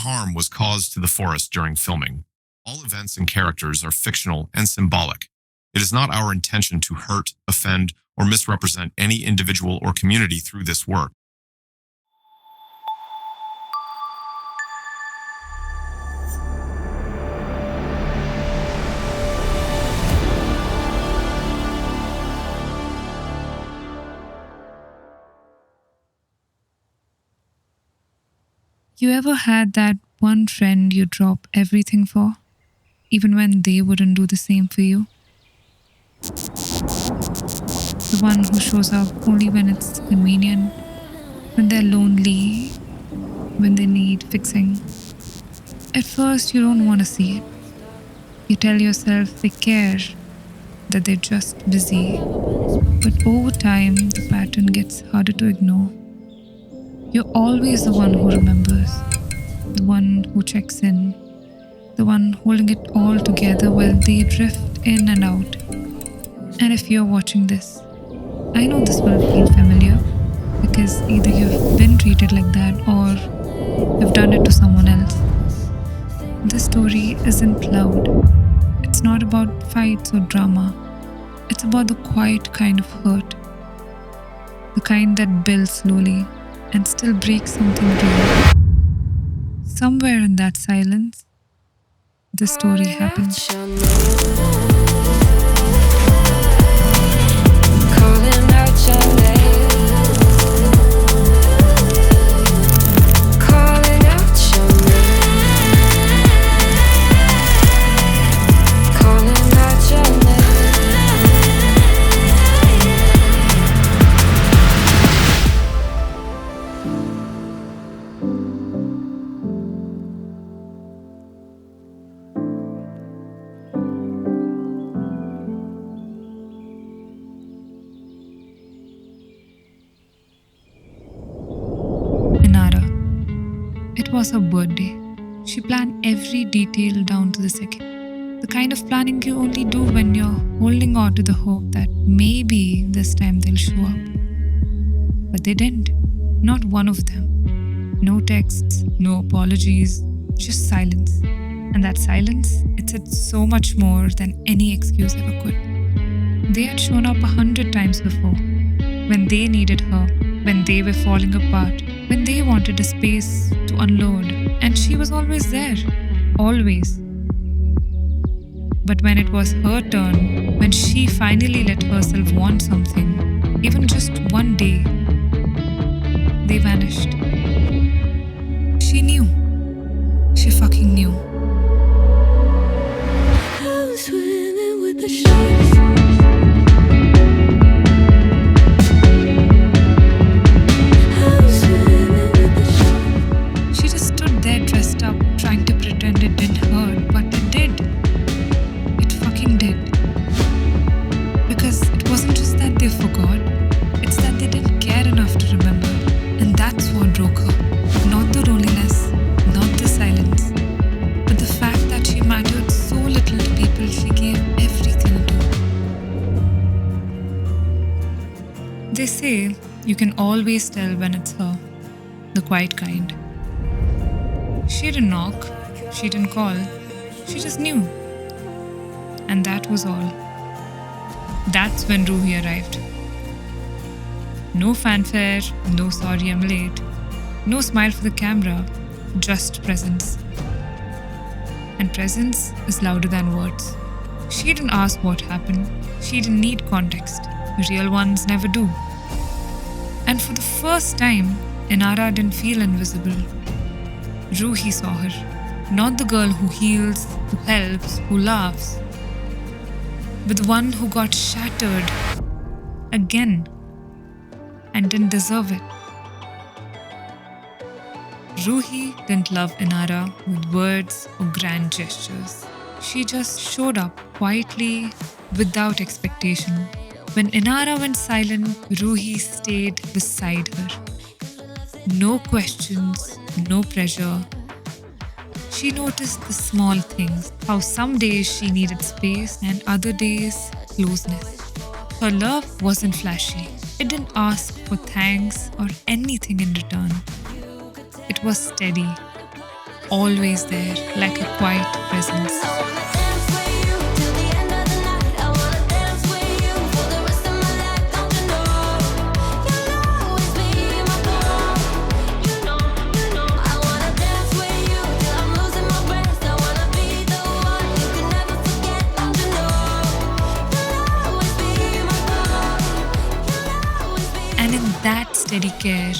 harm was caused to the forest during filming. All events and characters are fictional and symbolic. It is not our intention to hurt, offend, or misrepresent any individual or community through this work. You ever had that one friend you drop everything for, even when they wouldn't do the same for you? The one who shows up only when it's convenient, when they're lonely, when they need fixing. At first, you don't want to see it. You tell yourself they care, that they're just busy. But over time, the pattern gets harder to ignore. You're always the one who remembers, the one who checks in, the one holding it all together while they drift in and out. And if you're watching this, I know this will feel familiar because either you've been treated like that or you've done it to someone else. This story isn't loud. It's not about fights or drama. It's about the quiet kind of hurt, the kind that builds slowly and still breaks something real. Somewhere in that silence, the story happens. Calling out your name. Calling out your name. Calling out your name. Inara. It was her birthday. She planned every detail down to the second. The kind of planning you only do when you're holding on to the hope that maybe this time they'll show up. But they didn't. Not one of them. No texts, no apologies, just silence. And that silence, it said so much more than any excuse ever could. They had shown up 100 times before. When they needed her, when they were falling apart, when they wanted a space to unload. And she was always there. Always. But when it was her turn, when she finally let herself want something, even just one day, they vanished. She knew. She fucking knew. I'm swimming with the sharks. I'm swimming with the sharks. She just stood there dressed up, trying to pretend it didn't hurt, but it did. It fucking did. Because it wasn't just that they forgot, it's that they didn't care enough to remember. And that's what broke her. Not the loneliness, not the silence, but the fact that she mattered so little to people she gave everything to. They say you can always tell when it's her, the quiet kind. She didn't knock, she didn't call, she just knew. And that was all. That's when Ruhi arrived. No fanfare, no sorry I'm late, no smile for the camera, just presence. And presence is louder than words. She didn't ask what happened, she didn't need context. Real ones never do. And for the first time, Inara didn't feel invisible. Ruhi saw her, not the girl who heals, who helps, who laughs, but the one who got shattered again and didn't deserve it. Ruhi didn't love Inara with words or grand gestures. She just showed up quietly, without expectation. When Inara went silent, Ruhi stayed beside her. No questions, no pressure. She noticed the small things, how some days she needed space and other days closeness. Her love wasn't flashy. It didn't ask for thanks or anything in return. It was steady, always there, like a quiet presence. I wanna dance with you till the end of the night. I wanna dance with you for the rest of my life. Don't you know? You'll always be my girl. You know. I wanna dance with you till I'm losing my breath. I wanna be the one you can never forget. Don't you know? You'll always be my girl. You'll always be. And in that steady care,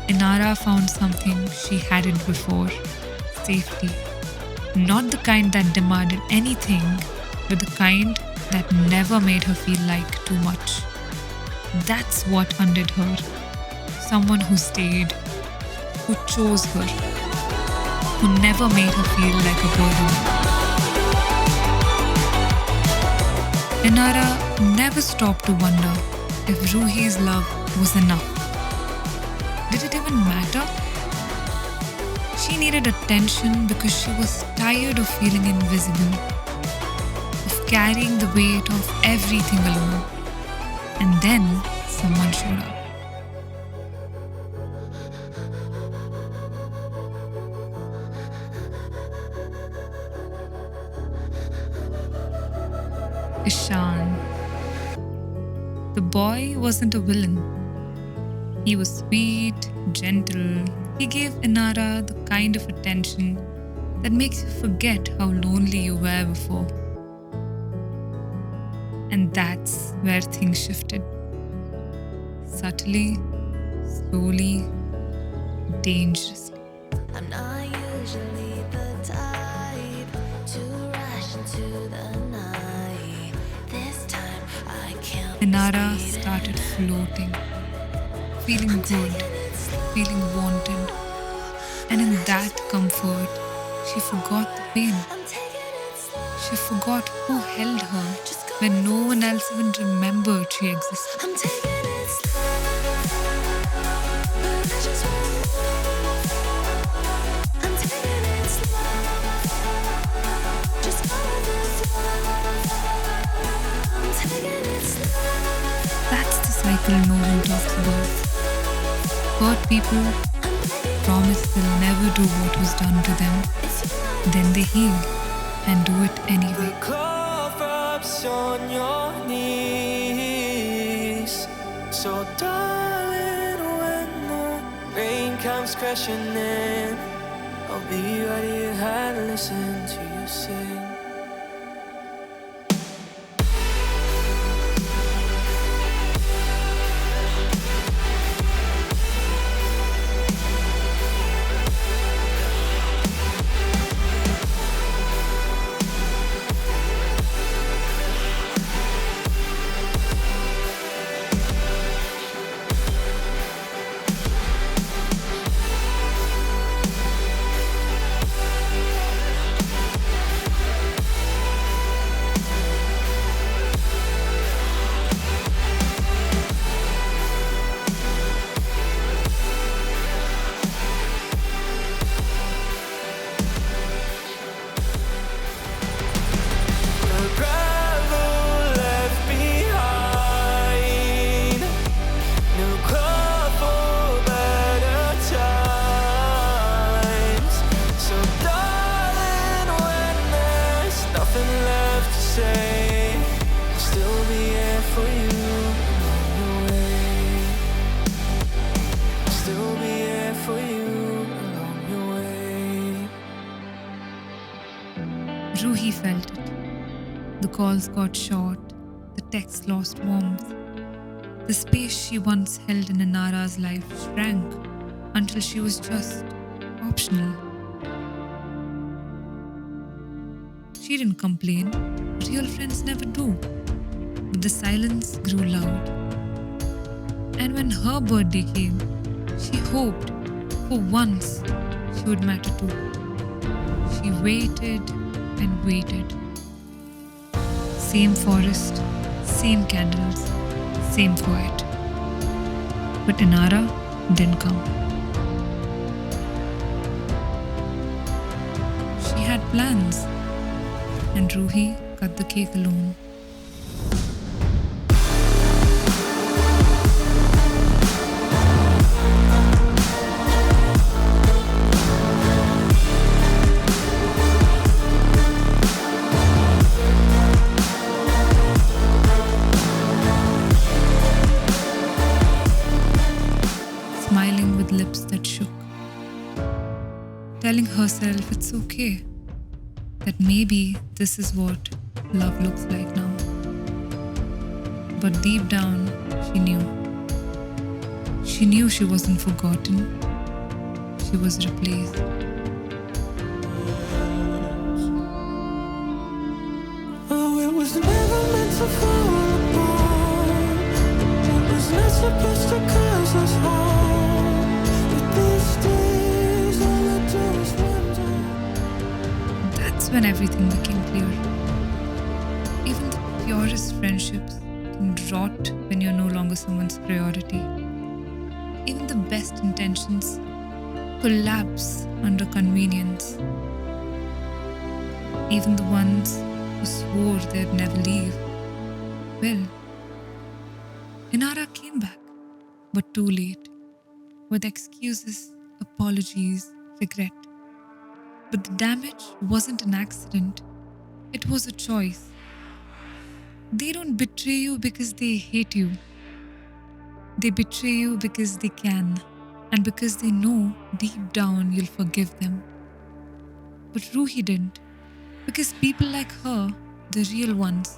Inara found something she hadn't before: safety. Not the kind that demanded anything, but the kind that never made her feel like too much. That's what undid her. Someone who stayed, who chose her, who never made her feel like a burden. Inara never stopped to wonder if Ruhi's love was enough. Did it even matter? She needed attention because she was tired of feeling invisible, of carrying the weight of everything alone. And then someone showed up. Ishan. The boy wasn't a villain. He was sweet, gentle. He gave Inara the kind of attention that makes you forget how lonely you were before. And that's where things shifted. Subtly, slowly, dangerously. I'm not usually the type to rush into the night. This time I can't. Inara started floating, feeling good, feeling wanted. And in that comfort, she forgot the pain. She forgot who held her when no one else even remembered she existed. I'm taking it slow, but I just want more. I'm taking it slow, just follow the flow. I'm taking it slow. That's the cycle no one talks about. Hurt people promise they'll never do what was done to them. Then they heal and do it anyway. Corrupts on your knees. So darling, when the rain comes crashing in, I'll be right here and listen to you sing. Ruhi felt it. The calls got short, the texts lost warmth. The space she once held in Inara's life shrank until she was just optional. She didn't complain. Real friends never do. But the silence grew loud. And when her birthday came, she hoped for once she would matter too. She waited and waited. Same forest, same candles, same quiet. But Inara didn't come. She had plans, and Ruhi cut the cake alone. telling herself it's okay, that maybe this is what love looks like now. But deep down, she knew. She knew she wasn't forgotten. She was replaced. Oh, it was never meant to fall apart. It was not supposed to cause us harm. But these days, all I do is wonder. That's when everything became clear. Even the purest friendships can rot when you're no longer someone's priority. Even the best intentions collapse under convenience. Even the ones who swore they'd never leave. Well, Inara came back, but too late, with excuses, apologies, regret. But the damage wasn't an accident, it was a choice. They don't betray you because they hate you. They betray you because they can, and because they know deep down you'll forgive them. But Ruhi didn't, because people like her, the real ones,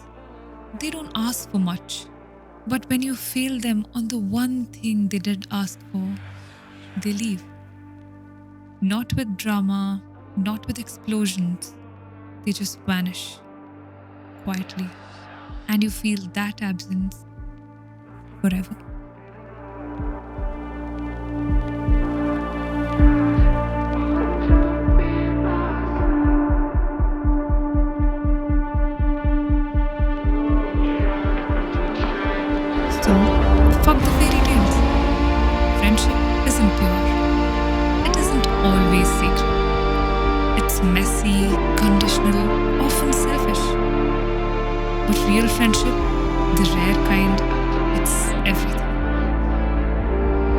they don't ask for much. But when you fail them on the one thing they did ask for, they leave. Not with drama, not with explosions. They just vanish quietly. And you feel that absence forever. So, fuck the fairy tales. Friendship isn't pure. It isn't always sacred. It's messy, conditional, often selfish. But real friendship, the rare kind, it's everything.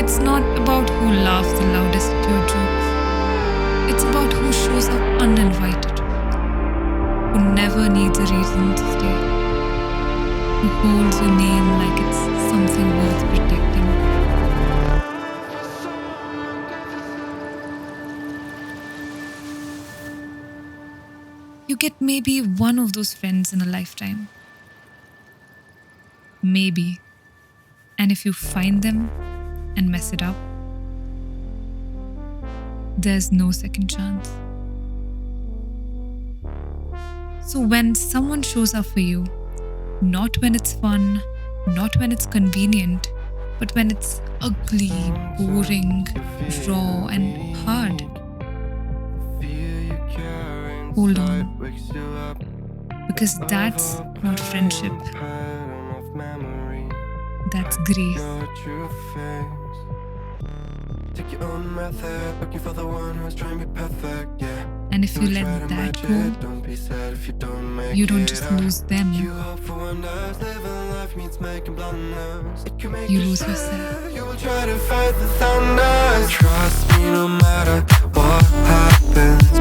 It's not about who laughs the loudest at your jokes. It's about who shows up uninvited, who never needs a reason to stay, who holds your name like it's something worth protecting. You get maybe one of those friends in a lifetime. Maybe. And if you find them and mess it up, there's no second chance. So when someone shows up for you, not when it's fun, not when it's convenient, but when it's ugly, boring, raw, and hard, hold on. Because that's not friendship. That's grace. Take your own method, looking for the one who's trying to be perfect, yeah. And if you let that go, Don't be sad if you don't make you don't it just out. lose them, You hope for wonders, living life means making blunders. It can make you you lose sad. yourself. You will try to fight the thunder. Trust me no matter what happens.